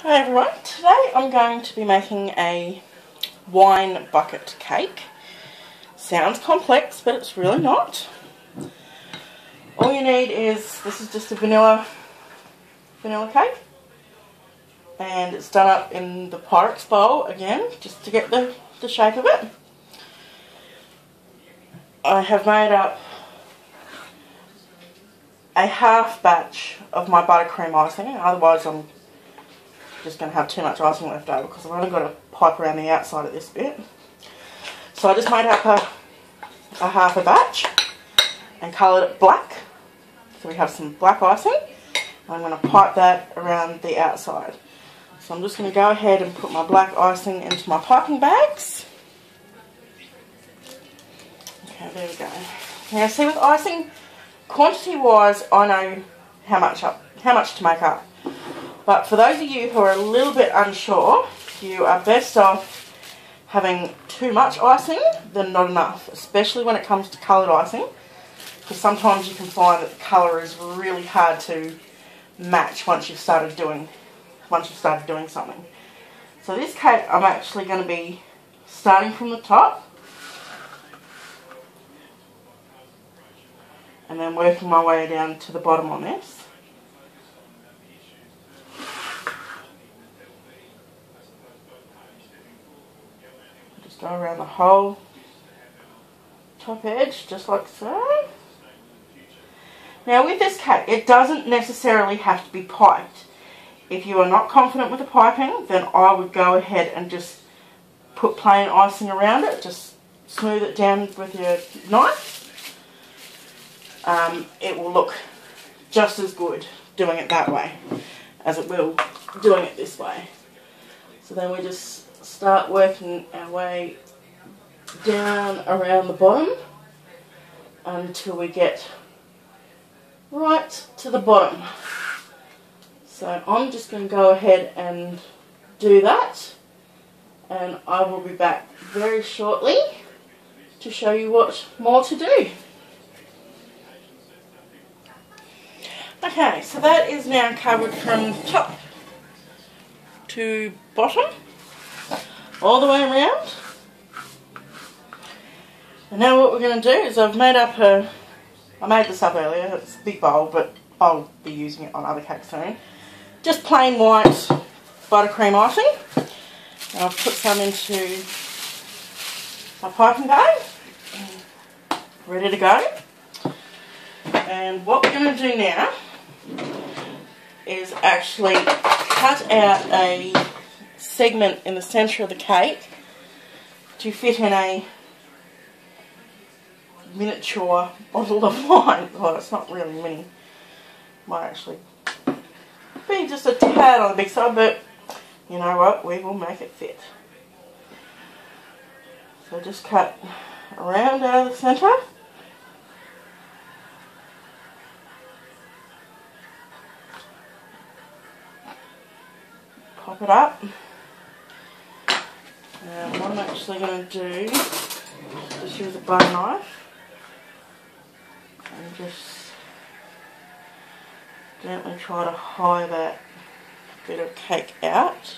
Hi everyone, today I'm going to be making a wine bucket cake. Sounds complex, but it's really not. All you need is, this is just a vanilla cake, and it's done up in the Pyrex bowl again, just to get the shape of it. I have made up a half batch of my buttercream icing, otherwise I'm just going to have too much icing left over because I've only got a pipe around the outside of this bit. So I just made up a half a batch and coloured it black. So we have some black icing. I'm going to pipe that around the outside. So I'm just going to go ahead and put my black icing into my piping bags. Okay, there we go. Now see, with icing, quantity wise I know how much to make up. But for those of you who are a little bit unsure, you are best off having too much icing than not enough, especially when it comes to coloured icing, because sometimes you can find that the colour is really hard to match once you've started doing something. So this cake, I'm actually going to be starting from the top and then working my way down to the bottom on this. Go around the whole top edge, just like so. Now with this cake, it doesn't necessarily have to be piped. If you are not confident with the piping, then I would go ahead and just put plain icing around it, just smooth it down with your knife. It will look just as good doing it that way as it will doing it this way. So then we just start working our way down around the bottom until we get right to the bottom. So I'm just going to go ahead and do that, and I will be back very shortly to show you what more to do. Okay, so that is now covered from top to bottom, all the way around. And now what we're going to do is I made this up earlier, it's a big bowl, but I'll be using it on other cakes soon. Just plain white buttercream icing. And I've put some into my piping bag, ready to go. And what we're going to do now is actually cut out a segment in the centre of the cake to fit in a miniature bottle of wine. Well, it's not really mini. Might actually be just a tad on the big side, but you know what? We will make it fit. So just cut around out of the centre. Pop it up. And what I'm actually going to do is just use a butter knife and just gently try to high that bit of cake out.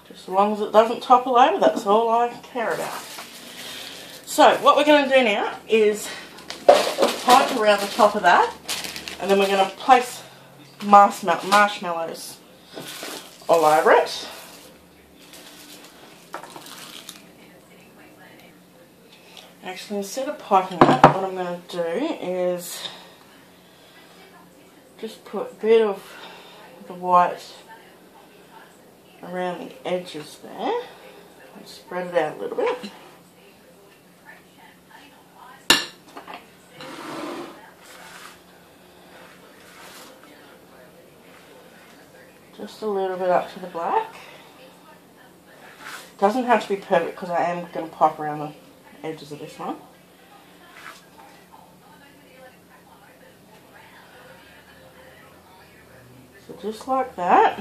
Just as long as it doesn't topple over, that's all I care about. So what we're going to do now is pipe around the top of that, and then we're going to place marshmallows all over it. Actually, instead of piping that, what I'm going to do is just put a bit of the white around the edges there and spread it out a little bit. Just a little bit up to the black. Doesn't have to be perfect because I am going to pipe around the edges of this one. So just like that.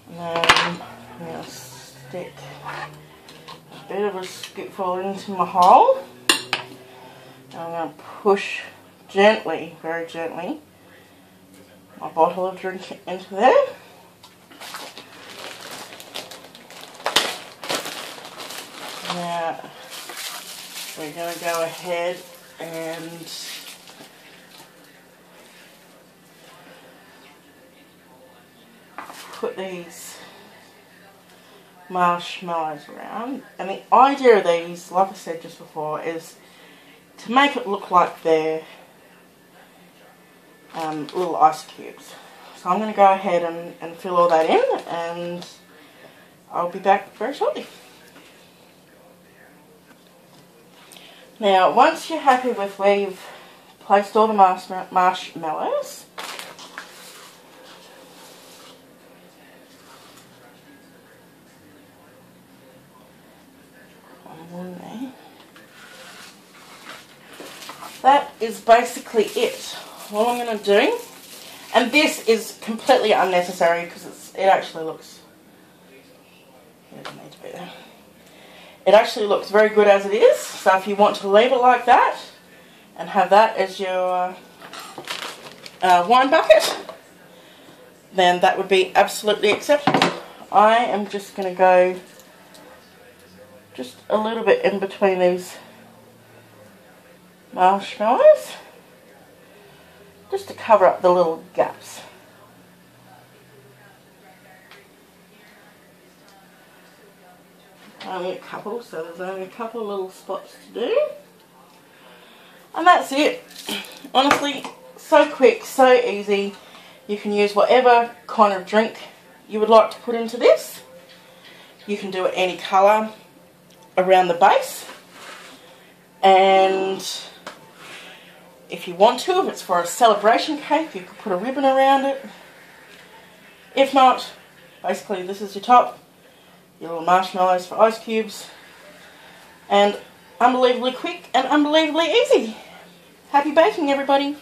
And then I'm going to stick a bit of a scoopful into my hole. And I'm going to push gently, very gently, my bottle of drink into there. Now we're going to go ahead and put these marshmallows around. And the idea of these, like I said just before, is to make it look like they're little ice cubes. So I'm going to go ahead and fill all that in, and I'll be back very shortly. Now, once you're happy with where you've placed all the marshmallows, that is basically it. All I'm going to do, and this is completely unnecessary because it actually looks, it doesn't need to be there. It actually looks very good as it is, so if you want to leave it like that and have that as your wine bucket, then that would be absolutely acceptable. I am just going to go just a little bit in between these marshmallows, just to cover up the little gaps. Only a couple, so there's only a couple little spots to do. And that's it. Honestly, so quick, so easy. You can use whatever kind of drink you would like to put into this. You can do it any colour around the base. And if you want to, if it's for a celebration cake, you could put a ribbon around it. If not, basically this is your top, your little marshmallows for ice cubes, and unbelievably quick and unbelievably easy. Happy baking, everybody!